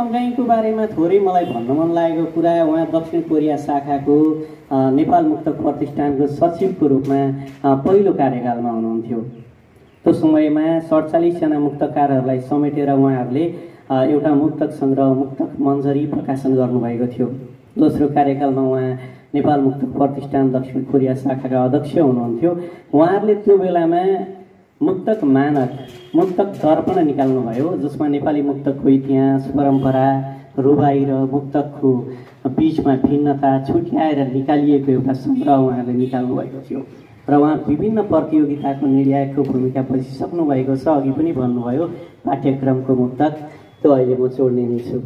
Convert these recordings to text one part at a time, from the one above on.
समगाईको बारेमा थोरै मलाई भन्न मन लागेको कुरा, उहाँ दक्षिण कोरिया शाखाको नेपाल मुक्तक प्रतिष्ठानको सचिवको रूपमा पहिलो कार्यकालमा हुनुहुन्थ्यो। त्यो समयमा 47 जना मुक्तकारहरूलाई समेटेर उहाँहरूले एउटा मुक्तक सङ्ग्रह मुक्तक मञ्जरी प्रकाशन गर्नुभएको थियो। दोस्रो कार्यकालमा उहाँ नेपाल मुक्तक प्रतिष्ठान दक्षिण कोरिया शाखाका अध्यक्ष हुनुहुन्थ्यो। उहाँहरूले त्यो बेलामा मुक्तक मानक मुक्तक दर्पण निकाल्नुभयो, जसमा नेपाली मुक्तकको इतिहास, परम्परा, रुबाई र मुक्तकको बीचमा भिन्नता छुट्याएर निकालिएको एउटा सङ्ग्रह उहाँहरूले निकाल्नु भएको थियो र उहाँ विभिन्न प्रतियोगिताको निर्णायकको भूमिका बसिसक्नु भएको छ। अघि पनि भन्नुभयो पाठ्यक्रमको मुक्तक, त्यो अहिले म जोड्ने नै छु।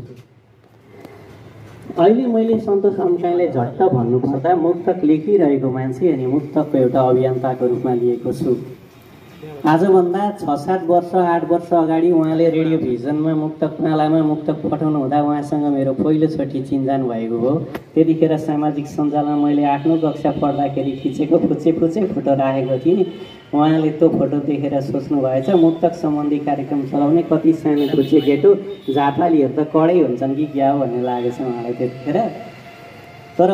अहिले मैले सन्तोष अम्काईलाई झट्ट भन्नुपर्दा मुक्तक लेखिरहेको मान्छे अनि मुक्तकको एउटा अभियन्ताको रूपमा लिएको छु। आजभन्दा 6-7 वर्ष 8 वर्ष अगाडि उहाँले रेडियो भिजनमा मुक्तक मालामा मुक्तक पठाउनु हुँदा उहाँसँग मेरो पहिलोचोटि चिन्जान भएको हो। त्यतिखेर सामाजिक सञ्जालमा मैले 8औं कक्षा पढ्दाखेरि खिचेको फुचे फोटो राखेको थिएँ। उहाँले त्यो फोटो देखेर सोच्नु भएछ मुक्तक सम्बन्धी कार्यक्रम चलाउने कति सानो खुचे केटो, जापालीहरू त कडै हुन्छन् कि क्या हो भन्ने लागेछ उहाँलाई त्यतिखेर। तर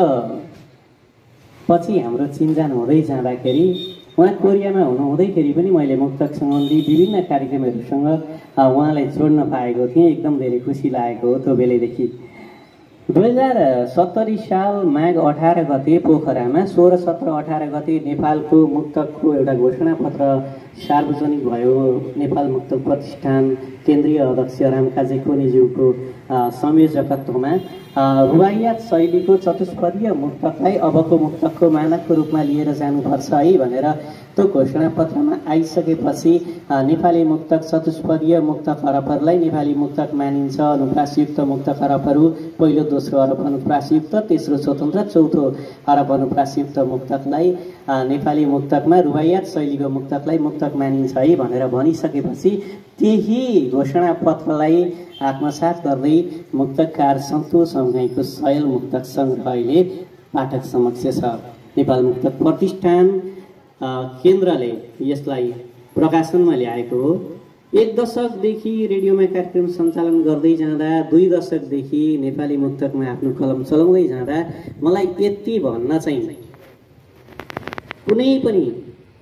पछि हाम्रो चिन्जान हुँदै जाँदाखेरि उहाँ कोरियामा हुनुहुँदैखेरि पनि मैले मुक्तक सम्बन्धी विभिन्न कार्यक्रमहरूसँग उहाँलाई जोड्न पाएको थिएँ। एकदम धेरै खुसी लागेको हो त्यो बेलैदेखि। 2070 साल माघ 18 गते पोखरामा 16, 17, 18 गते नेपालको मुक्तकको एउटा घोषणापत्र सार्वजनिक भयो। नेपाल मुक्तक प्रतिष्ठान केन्द्रीय अध्यक्ष रामकाजी कोनीज्यूको संयोजकत्वमा रुबाइयात शैलीको चतुष्पदीय मुक्तकलाई अबको मुक्तकको मानकको रूपमा लिएर जानुपर्छ है भनेर त्यो घोषणापत्रमा आइसकेपछि नेपाली मुक्तक चतुष्पदीय मुक्तक हरफहरूलाई नेपाली मुक्तक मानिन्छ। अनुप्रासयुक्त मुक्तक हरफहरू पहिलो, दोस्रो हरफ अनुप्रासयुक्त, तेस्रो स्वतन्त्र, चौथो हरफ अनुप्रासयुक्त मुक्तकलाई नेपाली मुक्तकमा रुबाइयात शैलीको मुक्तकलाई मुक्तक मानिन्छ है भनेर भनिसकेपछि त्यही घोषणापत्रलाई आत्मसात गर्दै मुक्तकार सन्तोष अम्काईको सयल मुक्तक सङ्ग्रह अहिले पाठक समक्ष छ। नेपाल मुक्तक प्रतिष्ठान केन्द्रले यसलाई प्रकाशनमा ल्याएको हो। 1 दशकदेखि रेडियोमा कार्यक्रम सञ्चालन गर्दै जाँदा 2 दशकदेखि नेपाली मुक्तकमा आफ्नो कलम चलाउँदै जाँदा मलाई यति भन्न चाहिँ कुनै पनि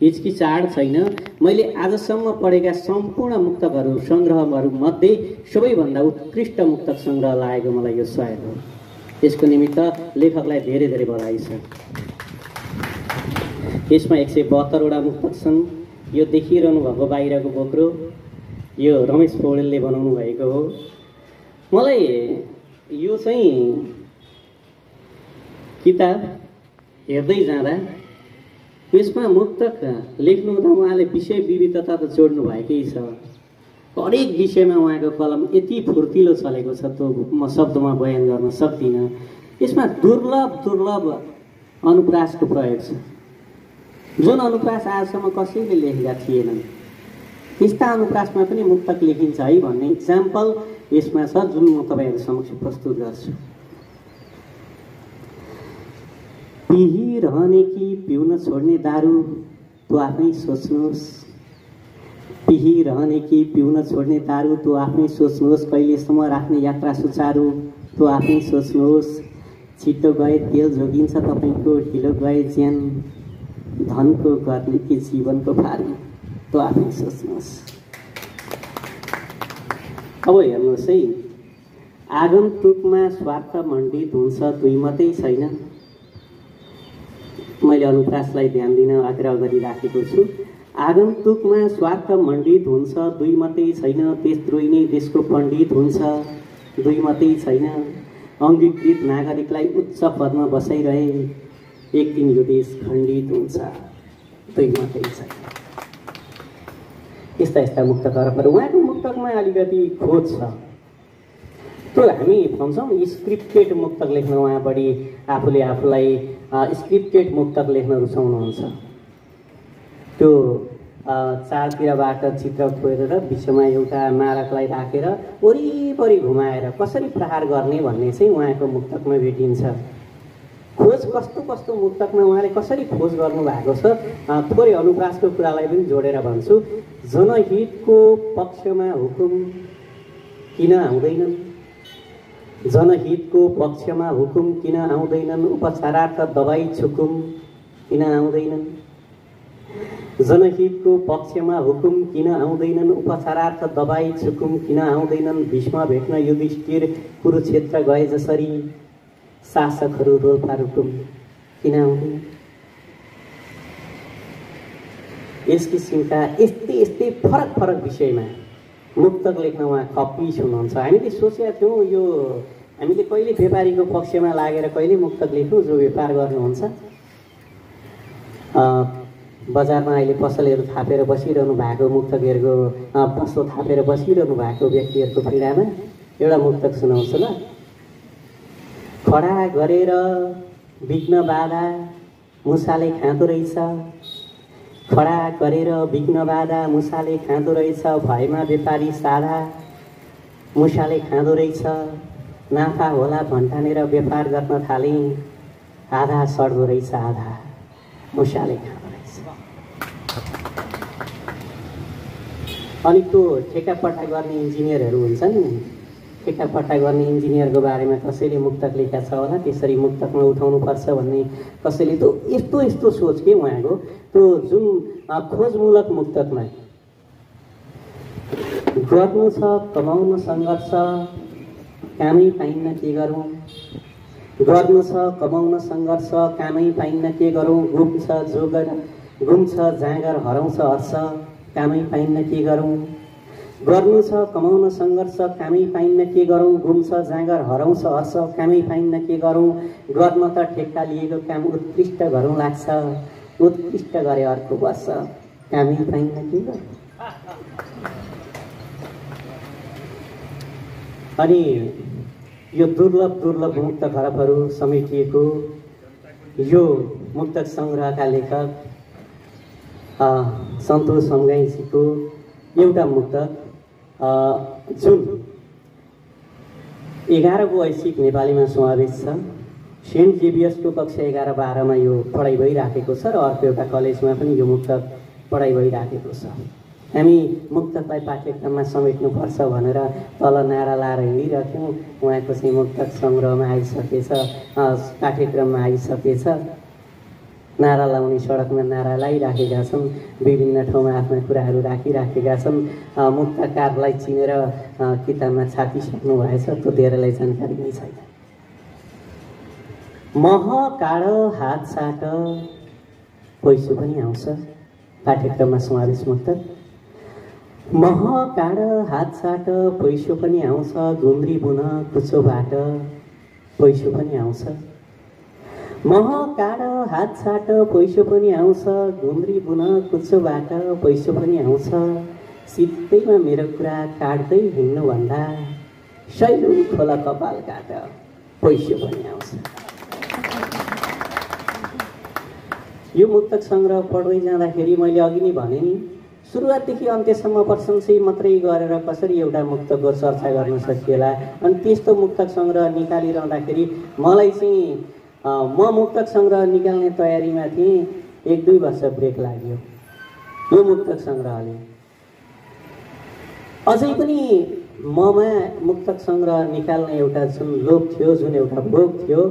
हिचकिचाड छैन। मैले आजसम्म पढेका सम्पूर्ण मुक्तकहरू सङ्ग्रहहरूमध्ये सबैभन्दा उत्कृष्ट मुक्तक सङ्ग्रह लागेको मलाई यो सयल हो। यसको निमित्त लेखकलाई धेरै धेरै बधाई छ। यसमा 172 वटा मुक्तक छन्। यो देखिरहनु भएको बाहिरको बोक्रो यो रमेश पौडेलले बनाउनु भएको हो। मलाई यो चाहिँ किताब हेर्दै जाँदा यसमा मुक्तक लेख्नु हुँदा उहाँले विषय विविधता त जोड्नु भएकै छ। हरेक विषयमा उहाँको कलम यति फुर्तिलो चलेको छ त्यो म शब्दमा बयान गर्न सक्दिनँ। यसमा दुर्लभ अनुप्रासको प्रयोग छ, जुन अनुप्रास आजसम्म कसैले लेखेका थिएनन्। त्यस्ता अनुप्रासमा पनि मुक्तक लेखिन्छ है भन्ने इक्जाम्पल यसमा छ, जुन म तपाईँहरू समक्ष प्रस्तुत गर्छु। पिहिरहने कि पिउन छोड्ने दारू त्यो आफै सोच्नुहोस्। पिहिरहने कि पिउन छोड्ने दारू त्यो आफै सोच्नुहोस्। कहिलेसम्म राख्ने यात्रा सुचारू त्यो आफै सोच्नुहोस्। छिटो गए तेल जोगिन्छ तपाईँको, ढिलो गए ज्यान धनको गर्ने कि जीवनको भारी त्यो आफै सोच्नुहोस्। अब हेर्नुहोस् है, आगन्तुकमा स्वार्थ मण्डित हुन्छ दुई मात्रै छैन। मैले अनुप्रासलाई ध्यान दिन आग्रह गरिराखेको छु। आगन्तुकमा स्वार्थ मण्डित हुन्छ दुई मात्रै छैन। त्यत्रै नै देशको पण्डित हुन्छ दुई मात्रै छैन। अङ्गीकृत नागरिकलाई उच्च पदमा बसाइरहे एक दिन यो देश खण्डित हुन्छ दुई मात्रै छैन। यस्ता मुक्तकहरू उहाँको मुक्तकमा अलिकति खोज छ। त्यो हामी भन्छौँ स्क्रिप्टेड मुक्तक लेख्न उहाँ बढी आफूले आफूलाई स्क्रिप्टेड मुक्तक लेख्न रुचाउनुहुन्छ। त्यो चारतिरबाट चित्र कोरेर बिचमा एउटा मारकलाई राखेर वरिपरि घुमाएर कसरी प्रहार गर्ने भन्ने चाहिँ उहाँको मुक्तकमा भेटिन्छ। खोज कस्तो मुक्तकमा उहाँले कसरी खोज गर्नु भएको छ, थोरै अनुप्रासको कुरालाई पनि जोडेर भन्छु। जनहितको पक्षमा हुकुम किन आउँदैनन्, जनहितको पक्षमा हुकुम किन आउँदैनन्, उपचारार्थ दबाई छुकुम किन आउँदैनन्। जनहितको पक्षमा हुकुम किन आउँदैनन्, उपचारार्थ दबाई छुकुम किन आउँदैनन्। भीष्म भेट्न युधिष्ठिर कुरुक्षेत्र गए जसरी, शासकहरू रोल्पा रुकुम किन आउँदैनन्। यस किसिमका यस्तै यस्तै फरक फरक विषयमा मुक्तक लेख्न उहाँ खप्पिस हुनुहुन्छ। हामीले सोचेका थियौँ यो हामीले कहिले व्यापारीको पक्षमा लागेर कहिले मुक्तक लेख्यौँ जो व्यापार गर्नुहुन्छ। बजारमा अहिले पसलहरू थापेर बसिरहनु भएको मुक्तकहरूको पसलो थापेर बसिरहनु भएको व्यक्तिहरूको पीडामा एउटा मुक्तक सुनाउँछु ल। खडा गरेर बिग्न बाधा मुसाले खाँदो रहेछ, खडा गरेर बिग्न बाधा मुसाले खाँदो रहेछ। भएमा व्यापारी साधा मुसाले खाँदो रहेछ। नाफा होला भन्ठानेर व्यापार गर्न थाले, आधा सड्दो रहेछ आधा मुसाले खाँदो रहेछ। अनि त्यो ठेकापट्टा गर्ने इन्जिनियरहरू हुन्छन् नि, ठेकापट्टा गर्ने इन्जिनियरको बारेमा कसैले मुक्तक लेखेका छ होला, त्यसरी मुक्तकमा उठाउनुपर्छ भन्ने कसैले त्यो यस्तो यस्तो सोच के उहाँको त्यो जुन खोजमूलक मुक्तकमा गर्नु छ कमाउन सङ्घर्ष कामै पाइन्न के गरौँ, गर्नु छ कमाउन सङ्घर्ष कामै पाइन्न के गरौँ। गुम्छ जाँगर हराउँछ हर्ष कामै पाइन्न के गरौँ। गर्नु छ कमाउन सङ्घर्ष कामै पाइन्न के गरौँ। गुम्छ जाँगर हराउँछ हर्ष कामै पाइन्न के गरौँ। गर्न त ठेक्का लिएको काम उत्कृष्ट गरौँ लाग्छ, उत्कृष्ट गरे अर्को वर्ष कामै पाइन्न के गरौँ। अनि यो दुर्लभ मुक्तक हरफहरू समेटिएको यो मुक्तक सङ्ग्रहका लेखक सन्तोष समगाईजीको एउटा मुक्तक जुन 11को ऐच्छिक नेपालीमा समावेश छ। सेन्ट जेभियर्सको कक्षा 11-12मा यो पढाइ भइराखेको छ र अर्को एउटा कलेजमा पनि यो मुक्तक पढाइ भइराखेको छ। हामी मुक्तकलाई पाठ्यक्रममा समेट्नुपर्छ भनेर तल नारा लाएर हिँडिरहेथ्यौँ। उहाँको चाहिँ मुक्तक सङ्ग्रहमा आइसकेछ, पाठ्यक्रममा आइसकेछ। नारा लाउने सडकमा नारा लगाइराखेका छन्, विभिन्न ठाउँमा आफ्ना कुराहरू राखिराखेका छन्। मुक्तकारलाई चिनेर किताबमा छापिसक्नु भएछ, त्यो धेरैलाई जानकारी नै छैन। मह काँड हात साट पैसो पनि आउँछ, पाठ्यक्रममा समावेश मुक्तक। मह काँड हात साट पैसो पनि आउँछ, गुन्द्री बुन कुचोबाट पैसो पनि आउँछ। मह काँड हात साट पैसो पनि आउँछ, गुन्द्री बुन कुचोबाट पैसो पनि आउँछ। सिधैमा मेरो कुरा काट्दै हिँड्नुभन्दा सैलुन खोला कपाल काट पैसो पनि आउँछ। यो मुक्तक सङ्ग्रह पढ्दै जाँदाखेरि मैले अघि नै भने नि, सुरुवातदेखि अन्त्यसम्म प्रशंसै मात्रै गरेर कसरी एउटा मुक्तकको चर्चा गर्न सकिएला। अनि त्यस्तो मुक्तक सङ्ग्रह निकालिरहँदाखेरि मलाई चाहिँ म मुक्तक सङ्ग्रह निकाल्ने तयारीमा थिएँ। 1-2 वर्ष ब्रेक लाग्यो यो मुक्तक सङ्ग्रहले। अझै पनि ममा मुक्तक सङ्ग्रह निकाल्ने एउटा जुन लोभ थियो, जुन एउटा भोग थियो,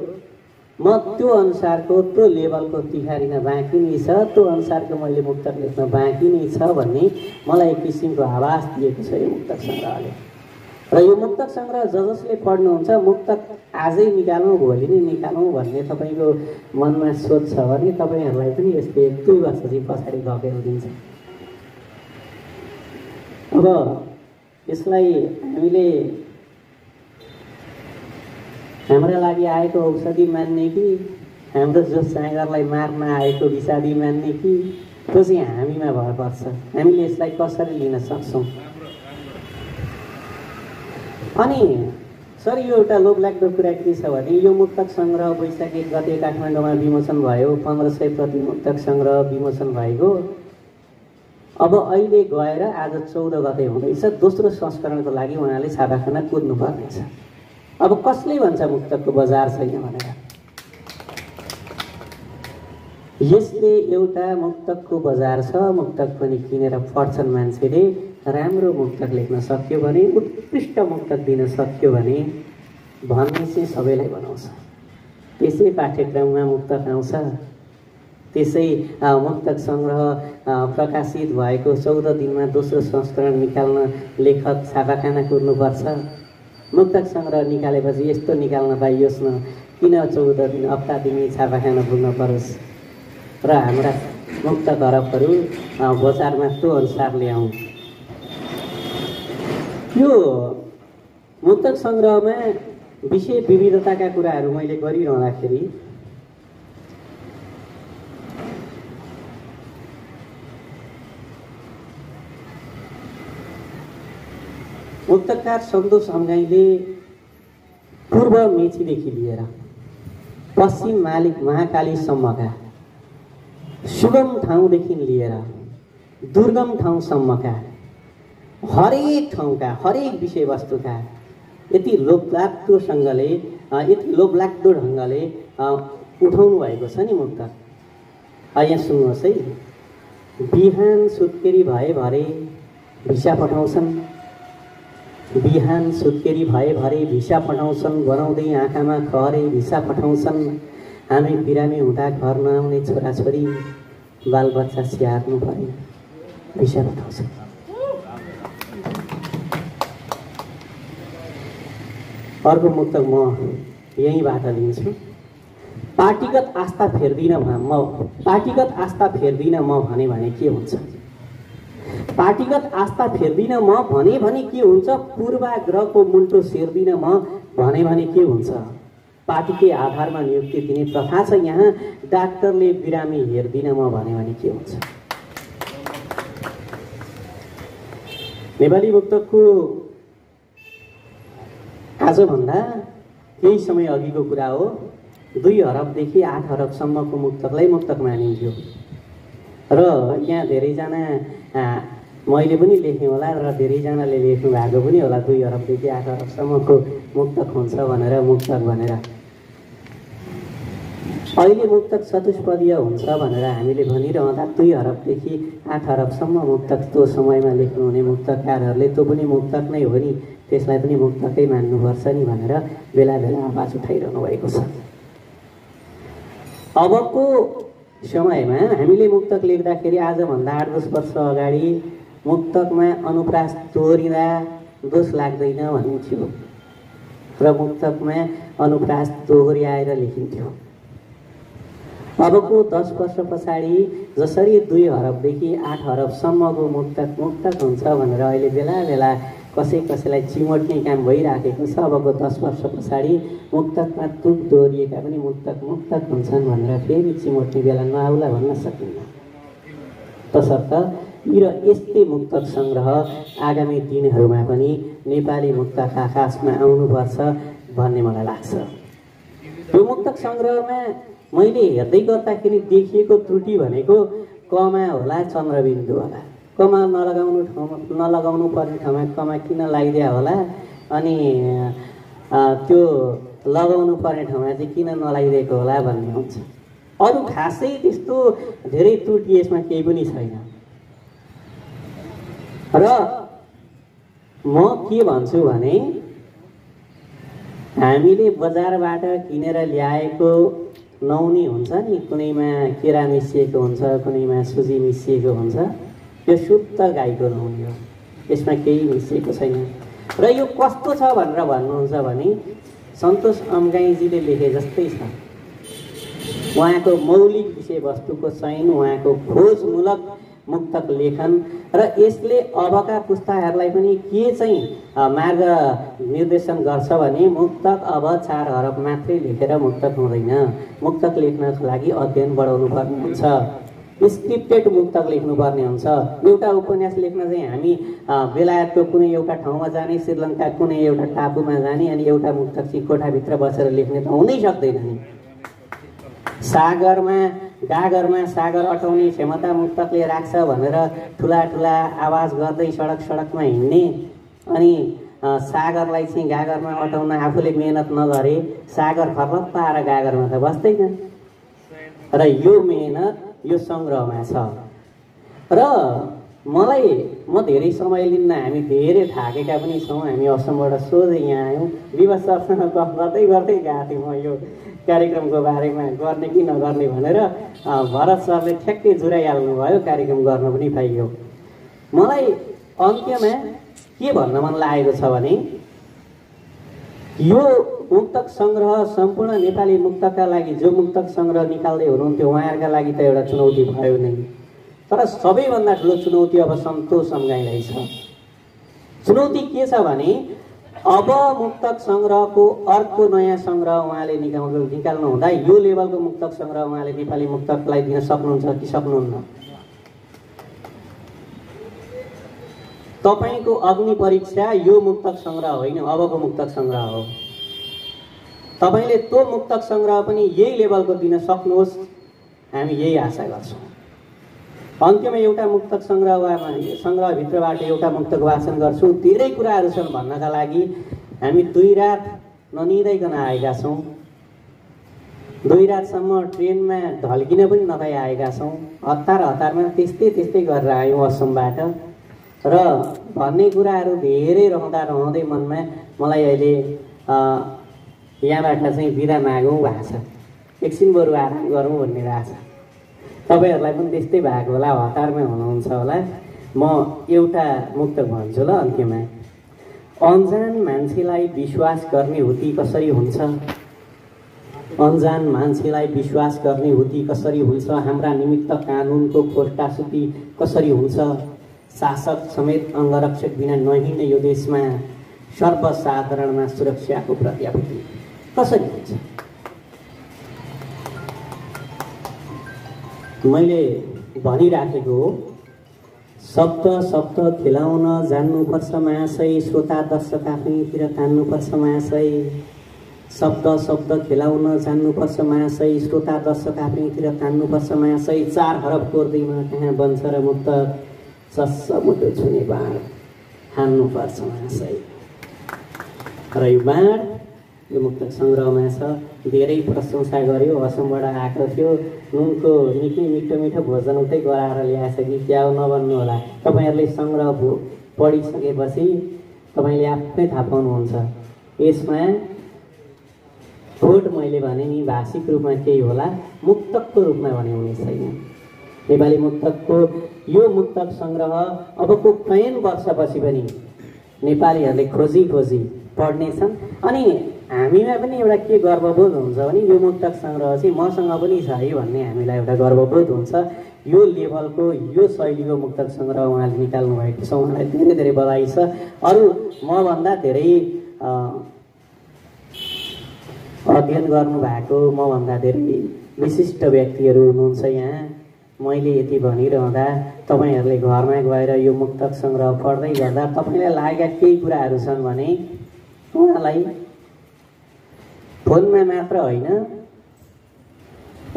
म त्यो अनुसारको त्यो लेभलको तिखारिन बाँकी नै छ, त्यो अनुसारको मैले मुक्तक लेख्न बाँकी नै छ भन्ने मलाई एक किसिमको आभास दिएको छ यो मुक्तक सङ्ग्रहले। र यो मुक्तक सङ्ग्रह जसले पढ्नुहुन्छ, मुक्तक आजै निकालौँ भोलि नै निकालौँ भन्ने तपाईँको मनमा सोच छ भने तपाईँहरूलाई पनि यस्तै 1-2 वर्ष चाहिँ पछाडि धकेल दिन्छ। अब यसलाई हामीले हाम्रा लागि आएको औषधि मान्ने कि हाम्रो जो साँगरलाई मार्न आएको विषादी मान्ने कि त्यो चाहिँ हामीमा भर पर्छ। हामीले यसलाई कसरी लिन सक्छौँ। अनि सर यो एउटा लोभलाग्दो कुरा के छ भने यो मुक्तक सङ्ग्रह वैशाख 1 गते काठमाडौँमा विमोचन भयो। 1500 प्रति मुक्तक सङ्ग्रह विमोचन भएको। अब अहिले गएर आज 14 गते हुँदैछ, दोस्रो संस्करणको लागि उहाँले छापाखाना कुद्नुपर्नेछ। अब कसले भन्छ मुक्तकको बजार छैन भनेर? यसले एउटा मुक्तकको बजार छ, मुक्तक पनि किनेर पढ्छन् मान्छेले। राम्रो मुक्तक लेख्न सक्यो भने, उत्कृष्ट मुक्तक दिन सक्यो भने भन्ने चाहिँ सबैलाई बनाउँछ। त्यसै पाठ्यक्रममा मुक्तक आउँछ। त्यसै मुक्तक सङ्ग्रह प्रकाशित भएको 14 दिनमा दोस्रो संस्करण निकाल्न लेखक छापाखाना कुर्नुपर्छ। मुक्तक सङ्ग्रह निकालेपछि यस्तो निकाल्न पाइयोस् न, किन 14 दिन हप्ता दिने छापाखाना पुग्न परोस् र हाम्रा मुक्त हरफहरू बजारमा त्यो अनुसार ल्याउँ। यो मुक्तक सङ्ग्रहमा विषय विविधताका कुराहरू मैले गरिरहँदाखेरि मुक्तकार सन्तोष अम्गाईले पूर्व मेचीदेखि लिएर पश्चिम महाकालीसम्मका सुगम ठाउँदेखि लिएर दुर्गम ठाउँसम्मका हरेक ठाउँका हरेक विषयवस्तुका यति लोभलाग्दो ढङ्गले उठाउनु भएको छ नि मुक्तक। यहाँ सुन्नुहोस् है। बिहान सुत्केरी भए भरे भिसा पठाउँछन्, बिहान सुत्केरी भए भरे भिसा पठाउँछन्, बनाउँदै आँखामा खरे भिसा पठाउँछन्। हामी बिरामी हुँदा घर नआउने छोराछोरी बालबच्चा स्याहार्नु पर्यो, भिसा पठाउँछन्। अर्को मुक्तक म यहीँबाट लिन्छु। पार्टीगत आस्था फेर्दिन म भने के हुन्छ? पार्टीगत आस्था फेर्दिन म भने के हुन्छ? पूर्वाग्रहको मुन्टो सेर्दिन म भने के हुन्छ? पार्टीकै आधारमा नियुक्ति दिने प्रथा छ यहाँ, डाक्टरले बिरामी हेर्दिन म भने के हुन्छ? नेपाली मुक्तकको आजभन्दा केही समय अघिको कुरा हो। 2 हरफदेखि 8 हरफसम्मको मुक्तकलाई मुक्तक मानिन्थ्यो र यहाँ धेरैजना मैले पनि लेखेँ होला र धेरैजनाले लेख्नु भएको पनि होला। 2 हरफदेखि 8 हरफसम्मको मुक्तक हुन्छ भनेर मुक्तक भनेर। अहिले मुक्तक चतुष्पदीय हुन्छ भनेर हामीले भनिरहँदा 2 हरफदेखि 8 हरफसम्म मुक्तक त्यो समयमा लेख्नुहुने मुक्तकारहरूले त्यो पनि मुक्तक नै हो नि, त्यसलाई पनि मुक्तकै मान्नुपर्छ नि भनेर बेला बेला आवाज उठाइरहनु भएको छ। अबको समयमा हामीले मुक्तक लेख्दाखेरि आजभन्दा 8-10 वर्ष अगाडि मुक्तकमा अनुप्रास दोहोरिँदा दोष लाग्दैन भनिन्थ्यो र मुक्तकमा अनुप्रास दोहोर्याएर लेखिन्थ्यो। अबको 10 वर्ष पछाडि जसरी 2 हरफदेखि 8 हरफसम्मको मुक्तक हुन्छ भनेर अहिले बेला बेला कसैलाई चिमोट्ने काम भइराखेको छ। अबको 10 वर्ष पछाडि मुक्तकमा तुक दोहोरिएका पनि मुक्तक हुन्छन् भनेर फेरि चिमोट्ने बेला नआउला भन्न सकिन्न। तसर्थ यस्तै मुक्तक सङ्ग्रह आगामी दिनहरूमा पनि नेपाली मुक्तक आकाशमा आउनुपर्छ भन्ने मलाई लाग्छ। यो मुक्तक सङ्ग्रहमा मैले हेर्दै गर्दाखेरि देखिएको त्रुटि भनेको कमा होला, चन्द्रबिन्दु होला। कमा नलगाउनु पर्ने ठाउँमा कमा किन लगाइदिया होला, अनि त्यो लगाउनु पर्ने ठाउँमा चाहिँ किन नलागिदिएको होला भन्ने हुन्छ। अरू खासै त्यस्तो धेरै त्रुटि यसमा केही पनि छैन। र म के भन्छु भने हामीले बजारबाट किनेर ल्याएको नौनी हुन्छ नि, कुनैमा केरा मिसिएको हुन्छ, कुनैमा सुजी मिसिएको हुन्छ, यो शुद्ध गाईको नुहाउने हो, यसमा केही मिसिएको छैन। र यो कस्तो छ भनेर भन्नुहुन्छ भने सन्तोष अम्गाईजीले लेखे जस्तै छ। उहाँको मौलिक विषयवस्तुको चयन, उहाँको खोजमूलक मुक्तक लेखन र यसले अबका पुस्ताहरूलाई पनि के चाहिँ मार्ग निर्देशन गर्छ भने मुक्तक अब 4 हरफ मात्रै लेखेर मुक्तक हुँदैन। मुक्तक लेख्नको लागि अध्ययन बढाउनु पर्ने हुन्छ, स्क्रिप्टेड मुक्तक लेख्नुपर्ने हुन्छ। एउटा उपन्यास लेख्न चाहिँ हामी बेलायतको कुनै एउटा ठाउँमा जाने, श्रीलङ्का कुनै एउटा टापुमा जाने, अनि एउटा मुक्तक चाहिँ कोठाभित्र बसेर लेख्ने त हुनै सक्दैन नि। गागरमा सागर अटाउने क्षमता मुक्तकले राख्छ भनेर ठुला आवाज गर्दै सडकमा हिँड्ने, अनि सागरलाई चाहिँ गागरमा अटाउन आफूले मेहनत नगरे सागर फर्लप्प आएर गागरमा त बस्दैन। र यो मेहनत यो सङ्ग्रहमा छ। र म धेरै समय लिन्न, हामी धेरै थाकेका पनि छौँ। हामी असमबाट सोझै यहाँ आयौँ। विवास सरसँग गफ गर्दै गर्दै गएको थिएँ म यो कार्यक्रमको बारेमा गर्ने कि नगर्ने भनेर। भरत सरले ठ्याक्कै जुराइहाल्नु भयो, कार्यक्रम गर्न पनि पाइयो। मलाई अन्त्यमा के भन्न मन लागेको छ भने यो मुक्तक सङ्ग्रह सम्पूर्ण नेपाली मुक्तकका लागि जो मुक्तक सङ्ग्रह निकाल्दै हुनुहुन्थ्यो उहाँहरूका लागि त एउटा चुनौती भयो नै, तर सबैभन्दा ठुलो चुनौती अब सन्तोष अम्गाईलाई छ। चुनौती के छ भने अब मुक्तक सङ्ग्रहको अर्को नयाँ सङ्ग्रह उहाँले निकाल्नु हुँदा यो लेभलको मुक्तक सङ्ग्रह उहाँले नेपाली मुक्तकलाई दिन सक्नुहुन्छ कि सक्नुहुन्न? तपाईँको अग्नि परीक्षा यो मुक्तक सङ्ग्रह होइन, अबको मुक्तक सङ्ग्रह हो। तपाईँले त्यो मुक्तक सङ्ग्रह पनि यही लेभलको दिन सक्नुहोस्, हामी यही आशा गर्छौँ। अन्त्यमा एउटा मुक्तक सङ्ग्रहभित्रबाट एउटा मुक्तक वाचन गर्छु। धेरै कुराहरू छन् भन्नका लागि। हामी 2 रात ननिदाइकन आएका छौँ। 2 रातसम्म ट्रेनमा ढल्किन पनि नपाई आएका छौँ। हतारमा त्यस्तै गरेर आयौँ असमबाट। र भन्ने कुराहरू धेरै रहँदै मनमा मलाई अहिले यहाँबाट चाहिँ बिदा मागौँ भएको छ। एकछिन बरु आराम गरौँ भन्ने रहेछ। तपाईँहरूलाई पनि त्यस्तै भएको होला, हतारमै हुनुहुन्छ होला। म एउटा मुक्तक भन्छु ल अन्त्यमा। अनजान मान्छेलाई विश्वास गर्ने हुती कसरी हुन्छ? अनजान मान्छेलाई विश्वास गर्ने हुती कसरी हुन्छ? हाम्रा निमित्त कानुनको खोस्टासुती कसरी हुन्छ? शासक समेत अङ्गरक्षक बिना नहिँड्ने यो देशमा सर्वसाधारणमा सुरक्षाको प्रत्याभूति कसरी हुन्छ? मैले भनिराखेको हो, शब्द खेलाउन जान्नुपर्छ महाशय, श्रोता दर्शक आफैतिर तान्नुपर्छ महाशय। शब्द खेलाउन जान्नुपर्छ महाशय, श्रोता दर्शक आफैतिर तान्नुपर्छ महाशय। 4 हरफ कोर्दैमा कहाँ बन्छ र मुक्तक, सस्समुटो छुने बाण हान्नुपर्छ महाशय। र यो बाण यो मुक्तक सङ्ग्रहमा छ। धेरै प्रशंसा गर्यो, असमबाट आएको थियो। नुनको निकै मिठो भोजन उतै गराएर ल्याएछ कि क्या हो नभन्नु होला। तपाईँहरूले सङ्ग्रह पढिसकेपछि तपाईँले आफै थाहा पाउनुहुन्छ। यसमा खोट मैले भने नि भाषिक रूपमा केही होला, मुक्तकको रूपमा भने हुने छैन। नेपाली मुक्तकको यो मुक्तक सङ्ग्रह अबको कैयन वर्षपछि पनि नेपालीहरूले खोजी पढ्नेछन्। अनि हामीमा पनि एउटा के गर्वबोध हुन्छ भने यो मुक्तक सङ्ग्रह चाहिँ मसँग पनि छ है भन्ने हामीलाई एउटा गर्वबोध हुन्छ। यो लेभलको यो शैलीको मुक्तक सङ्ग्रह उहाँले निकाल्नु भएको छ, उहाँलाई धेरै बधाई छ। अरू मभन्दा धेरै अध्ययन गर्नुभएको, मभन्दा धेरै विशिष्ट व्यक्तिहरू हुनुहुन्छ यहाँ। मैले यति भनिरहँदा तपाईँहरूले घरमा गएर यो मुक्तक सङ्ग्रह पढ्दै गर्दा तपाईँलाई लागेका केही कुराहरू छन् भने उहाँलाई फोनमा मात्र होइन,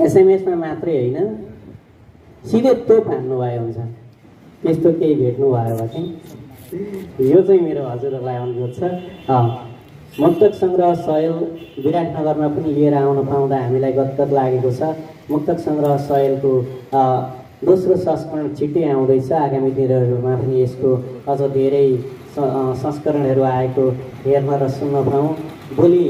एसएमएसमा मात्रै होइन, सिधै तोप हान्नुभयो हुन्छ। त्यस्तो केही भेट्नुभयो भने यो चाहिँ मेरो हजुरहरूलाई अनुरोध छ। मुक्तक सङ्ग्रह सयल विराटनगरमा पनि लिएर आउन पाउँदा हामीलाई गदगद लागेको छ। मुक्तक सङ्ग्रह सयलको दोस्रो संस्करण छिट्टै आउँदैछ। आगामी दिनहरूमा पनि यसको अझ धेरै संस्करणहरू आएको हेर्न र सुन्न पाऊँ। भोलि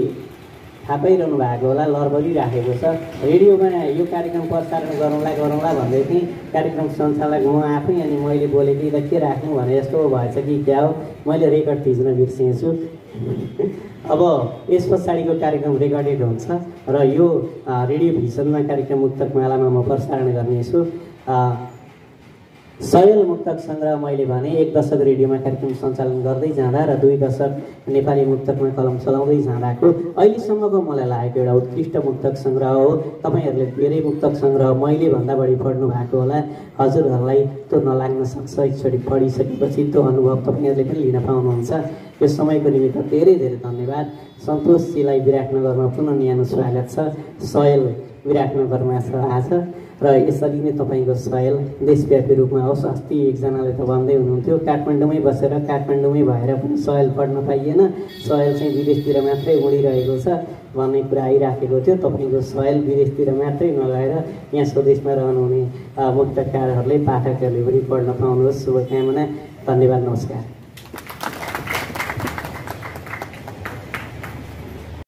थाहा पाइरहनु भएको होला, लरबरिराखेको छ। रेडियोमा यो कार्यक्रम प्रसारण गरौँला भन्दै थिएँ। कार्यक्रम सञ्चालक म आफै, अनि मैले बोलेको त के राख्नु भने जस्तो भएछ कि क्या हो, मैले रेकर्ड थिच्न बिर्सिएछु। अब यस पछाडिको कार्यक्रम रेकर्डेड हुन्छ र यो रेडियो भिजनमा कार्यक्रम मुक्तक मालामा म प्रसारण गर्नेछु। सयल मुक्तक सङ्ग्रह मैले भने 1 दशक रेडियोमा कार्यक्रम सञ्चालन गर्दै जाँदा र 2 दशक नेपाली मुक्तकमा कलम चलाउँदै जाँदाको अहिलेसम्मको मलाई लागेको एउटा उत्कृष्ट मुक्तक सङ्ग्रह हो। तपाईँहरूले धेरै मुक्तक सङ्ग्रह मैले भन्दा बढी पढ्नु भएको होला। हजुरहरूलाई त्यो नलाग्न सक्छ, एकचोटि पढिसकेपछि त्यो अनुभव तपाईँहरूले पनि लिन पाउनुहुन्छ। यो समयको निमित्त धेरै धेरै धन्यवाद। सन्तोषजीलाई विराटनगरमा पुनः न्यानो स्वागत छ। सयल विराटनगरमा छ आज र यसरी नै तपाईँको सयल देशव्यापी रूपमा होस्। अस्ति एकजनाले त भन्दै हुनुहुन्थ्यो काठमाडौँमै बसेर काठमाडौँमै भएर पनि सयल पढ्न पाइएन, सयल चाहिँ विदेशतिर मात्रै उडिरहेको छ भन्ने कुरा आइराखेको थियो। तपाईँको सयल विदेशतिर मात्रै नगएर यहाँ स्वदेशमा रहनुहुने मुक्तकारहरूले पाठकहरूले पनि पढ्न पाउनुहोस्। शुभकामना। धन्यवाद। नमस्कार।